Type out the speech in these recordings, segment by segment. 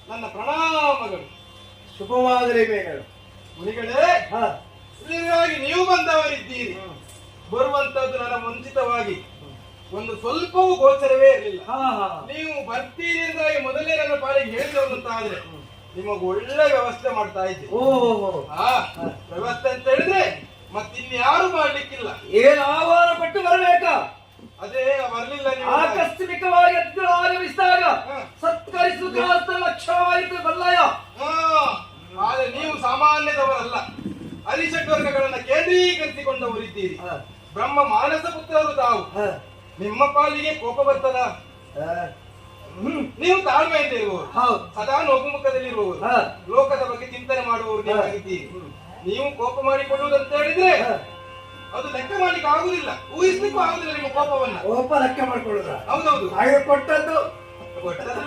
ನನ್ನ ಪ್ರಣಾಮಗಳು. ಶುಭವಾಗಲಿ ಬೇಗಳು. ಮುನಿಗಳೇ, ಇಲ್ಲಿಗಾಗಿ ನೀವು ಬಂದವರಿದ್ದೀರಿ. ಬರುವಂತದ್ದು ನನ್ನ ಮುಂಚಿತವಾಗಿ ಒಂದು ಸ್ವಲ್ಪವೂ ಗೋಚರವೇ ಇರಲಿಲ್ಲ. ನೀವು ಬರ್ತೀರಿ ಎಂದಾಗಿ ಮೊದಲೇ ನನ್ನ ಪಾಲಿಗೆ ಹೇಳಿದವಂತಾದ್ರೆ ನಿಮಗೆ ಒಳ್ಳೆ ವ್ಯವಸ್ಥೆ ಮಾಡ್ತಾ ಇದ್ದೆ. ವ್ಯವಸ್ಥೆ ಅಂತ ಹೇಳಿದ್ರೆ ಮತ್ತಿನ್ಯಾರು ಮಾಡ್ಲಿಕ್ಕಿಲ್ಲ. ಏನು ಆಹ್ವಾನ ಪಟ್ಟು ಬರಬೇಕಾ? ಅದೇ ಬರ್ಲಿಲ್ಲ. ಆಕಸ್ಮಿಕವಾಗಿ ಆಗಮಿಸಿದಾಗ ಸತ್ಕರಿಸುತ್ತ ಲಕ್ಷ್ಯವಾಯಿತು ಬಲ್ಲಯ್ಯ. ಆದ್ರೆ ನೀವು ಸಾಮಾನ್ಯದವರಲ್ಲ. ಅರಿಷಡ್ ವರ್ಗಗಳನ್ನ ಕೇಂದ್ರೀಕರಿಸಿಕೊಂಡವರಿದ್ದೀರಿ. ಬ್ರಹ್ಮ ಮಾನಸ ಪುತ್ರರು ತಾವು. ನಿಮ್ಮ ಪಾಲಿಗೆ ಕೋಪ ಬರ್ತದ? ನೀವು ತಾಳ್ಮೆಯಿಂದ ಇರುವವರು, ಸದಾ ನೋಗುಮುಖದಲ್ಲಿರುವವರು, ಲೋಕದ ಬಗ್ಗೆ ಚಿಂತನೆ ಮಾಡುವವರು ನೀವಾಗಿದ್ದೀರಿ. ನೀವು ಕೋಪ ಮಾಡಿಕೊಳ್ಳುವುದಂತ ಹೇಳಿದ್ರೆ ಅದು ಲೆಕ್ಕ ಮಾಡ್ಲಿಕ್ಕೆ ಆಗುದಿಲ್ಲ, ಊಹಿಸ್ಲಿಕ್ಕೂ ಆಗುದಿಲ್ಲ ನಿಮ್ಮ ಕೋಪವನ್ನ. ಕೋಪ ಲೆಕ್ಕ ಮಾಡ್ಕೊಳ್ಳುದ? ಹೌದೌದು. ಹಾಗೆ ಕೊಟ್ಟದ್ದು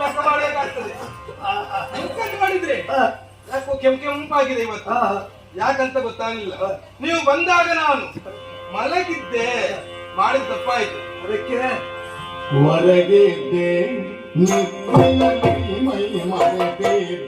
ಲೆಕ್ಕ ಮಾಡಬೇಕಾಗ್ತದೆ. ಮಾಡಿದ್ರೆ ಯಾಕೋ ಕೆಂಪಾಗಿದೆ ಇವತ್ತು, ಯಾಕಂತ ಗೊತ್ತಾಗಲಿಲ್ಲ. ನೀವು ಬಂದಾಗ ನಾನು ಮಲಗಿದ್ದೆ, ಮಾಡಿದ ತಪ್ಪಾಯ್ತು. ಅದಕ್ಕೆ ಹೊರಗಿದ್ದೆ ಮೈ ಮರೆತಿದ್ದೆ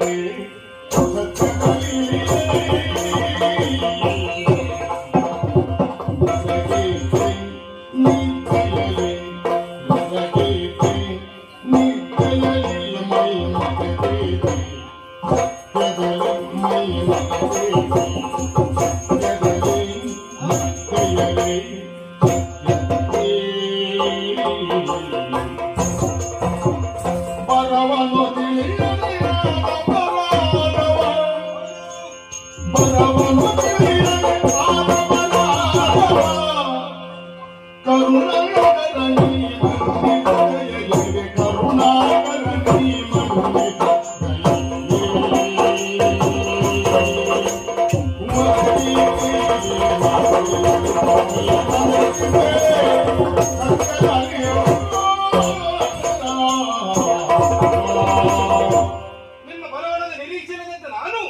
ನಿಮ್ಮ ಬರೋಣದ ನಿರೀಕ್ಷೆನಂತೆ ನಾನು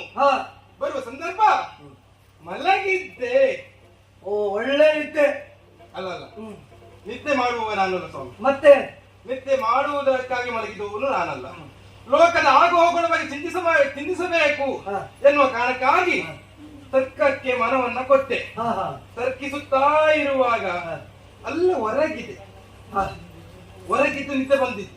ಬರುವ ಸಂದರ್ಭ ಮಲಗಿದ್ದೆ. ಒಳ್ಳೆ ನಿದ್ದೆ ಅಲ್ಲ, ನಿದ್ದೆ ಮಾಡುವವ ನಾನಲ್ಲ ಸ್ವಾಮಿ. ಮತ್ತೆ ನಿದ್ದೆ ಮಾಡುವುದಕ್ಕಾಗಿ ಮಲಗಿದವನು ನಾನಲ್ಲ. ಲೋಕದ ಆಗು ಹೋಗುವ ಬಗ್ಗೆ ಚಿಂತಿಸಬೇಕು ಎನ್ನುವ ಕಾರಣಕ್ಕಾಗಿ ತರ್ಕಕ್ಕೆ ಮನವನ್ನ ಕೊಟ್ಟೆ. ತರ್ಕಿಸುತ್ತಾ ಇರುವಾಗ ಅಲ್ಲ ಹೊರಗಿದ್ದು ನಿದ್ದೆ ಬಂದಿತ್ತು.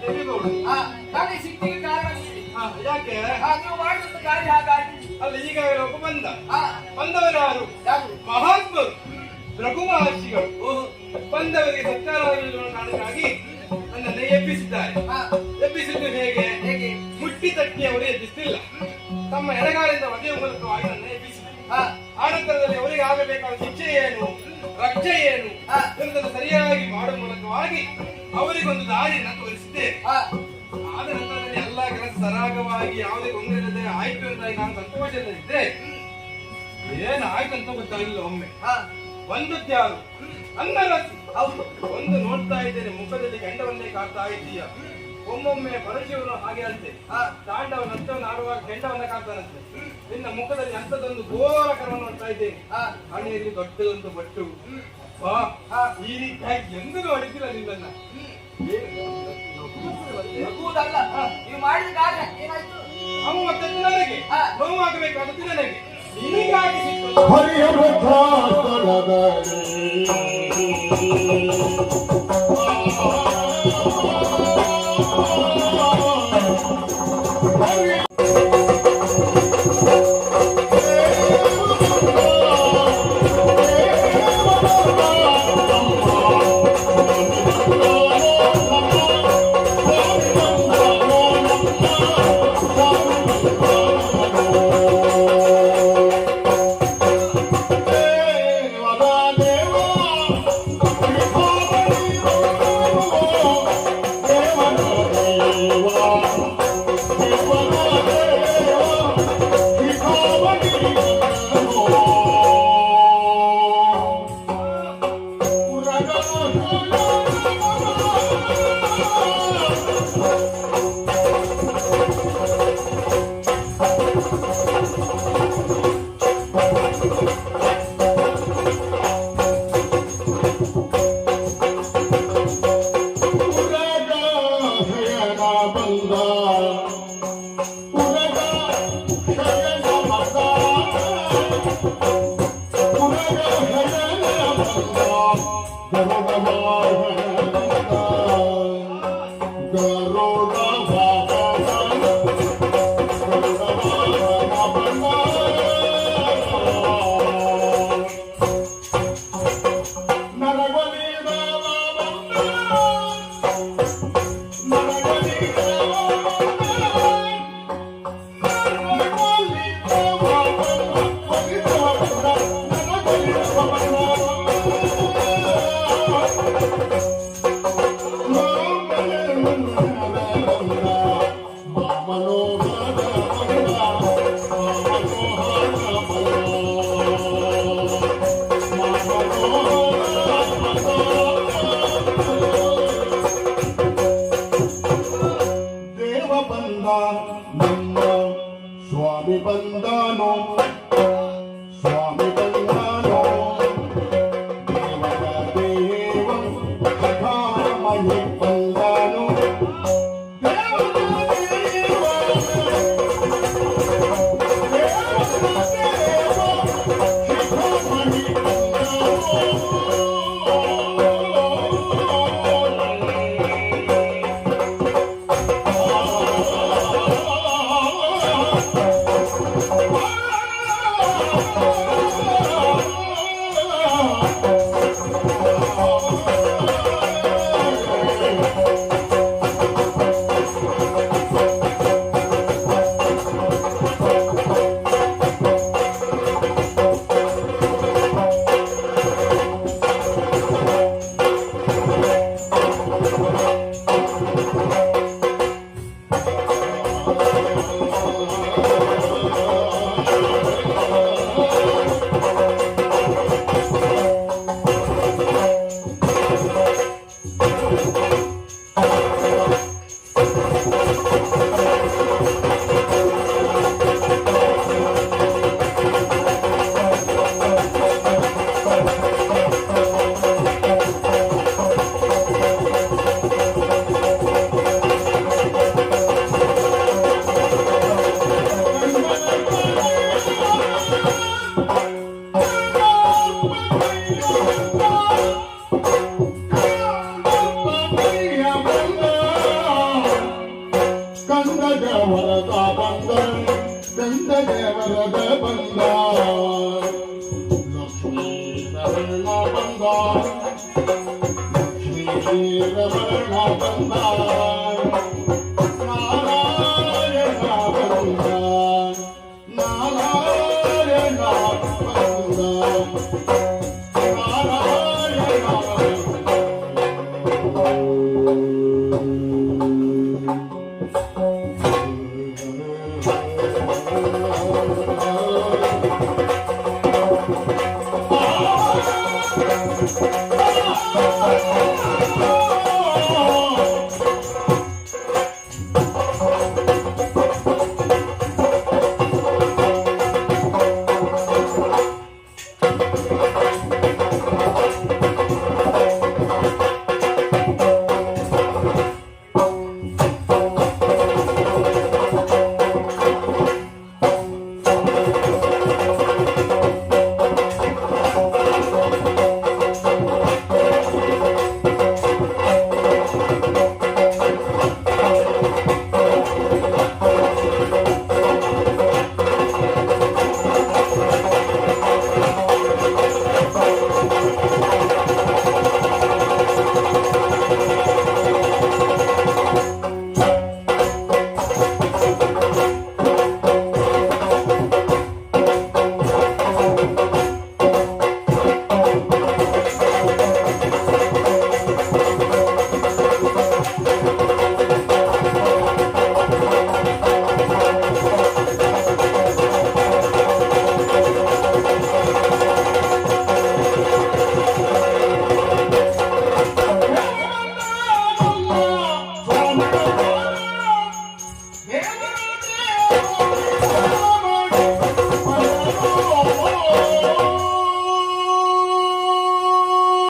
ತೆಗೆದುಕೊಳ್ಳಿ. ನನಗೆ ಸಿಟ್ಟಿಗೆ ಕಾರಣ ನೀಡಿ. ಯಾಕೆ ನೀವು ಮಾಡಿದಂತ ಕಾರ್ಯ ಹಾಗಾಗಿ. ಅಲ್ಲ ಈಗಾಗಲೇ ಒಬ್ಬ ಬಂದವರು ಯಾರು? ಯಾರು? ಮಹಾತ್ಮರು ರಘು ಮಹರ್ಷಿಗಳು ಬಂದವರಿಗೆ ಸತ್ಕಾರವನ್ನು ಕಾರಣಕ್ಕಾಗಿ ನನ್ನನ್ನು ಎಬ್ಬಿಸಿದ್ದಾರೆ. ಎಬ್ಬಿಸಿದ್ದು ಹೇಗೆ? ಮುಟ್ಟಿ ತಟ್ಟಿ ಅವರು ಎಬ್ಬಿಸಲಿಲ್ಲ, ತಮ್ಮ ಎಡಗಾಲಿಂದ ಒದೆಯುವ ಮೂಲಕವಾಗಿ ನನ್ನ ಎಬ್ಬಿಸಿದರು. ಆನಂತರದಲ್ಲಿ ಅವರಿಗೆ ಆಗಬೇಕಾದ ಶಿಕ್ಷೆ ಏನು, ರಕ್ಷೆ ಏನು ಎಂಬುದನ್ನು ಸರಿಯಾಗಿ ಮಾಡುವ ಮೂಲಕವಾಗಿ ಅವರಿಗೊಂದು ದಾರಿಯನ್ನು ತೋರಿಸಿದ್ದೇನೆ. ಆದ ನಂತರದಲ್ಲಿ ಎಲ್ಲ ಕೆಲಸ ಸರಾಗವಾಗಿ ಯಾವುದೇ ತೊಂದರೆ ಇಲ್ಲದೆ ಆಯ್ತು ಎಂದಾಗಿ ನಾನು ಸಂತೋಷದಲ್ಲಿದ್ದೆ. ಏನಾಯ್ತು ಅಂತ ಗೊತ್ತಾಗಿಲ್ಲ. ಒಮ್ಮೆ ಬಂದದ್ಯಾರು? ಅನ್ನರಸಿ. ಒಂದು ನೋಡ್ತಾ ಇದ್ದೇನೆ, ಮುಖದಲ್ಲಿ ಕೆಂಡವನ್ನೇ ಕಾಡ್ತಾ ಇದ್ದೀಯ. ಒಮ್ಮೊಮ್ಮೆ ಪರಶಿವನು ಹಾಗೆ ಅಂತೆ, ತಾಂಡವ ನಷ್ಟವನ್ನು ಆಡುವಾಗ ಕೆಂಡವನ್ನ ಕಾಡ್ತಾನಂತೆ. ನಿನ್ನ ಮುಖದಲ್ಲಿ ಅಂಥದ್ದೊಂದು ಘೋರ ಕರ್ಮ ನೋಡ್ತಾ ಇದ್ದೇನೆ. ಹಣೆಯಲ್ಲಿ ದೊಡ್ಡದೊಂದು ಬಟ್ಟು. ಈ ರೀತಿಯಾಗಿ ಎಂದು ನೋಡಿದ್ದಿಲ್ಲ ನಿನ್ನನ್ನ. ನಗುವುದಲ್ಲ, ನೀವು ಮಾಡಿದ ಕಾರ್ಯ ಏನಾಯ್ತು? ಅವ ಮತ್ತೆ ನನಗೆ ನೋವಾಗಬೇಕಾದದ್ದು ನನಗೆ. ನಿನಗಾಗಿ ಸಿಕ್ಕು ಹರಿಯ ವೃದ್ಧಾಶ್ರಮದಲ್ಲಿ ಸ್ವಾಮಿ ಬಂದಾನೋ, ಸ್ವಾಮಿ ಬಂದಾನೋ, ದೇವರ ದೇವ ಕಥಾಮಹಿ ಬಂದಾನೋ, ದೇವರ ದೇವ ಕಥಾಮಹಿ ಗಂಗಗೆ ವರದ ಬಂದ ಗಂಗಗೆ ವರದ ಬಂದ ಲಕ್ಷ್ಮೀ ರಮಣ ಬಂದ ಲಕ್ಷ್ಮೀ ರಮಣ ಬಂದ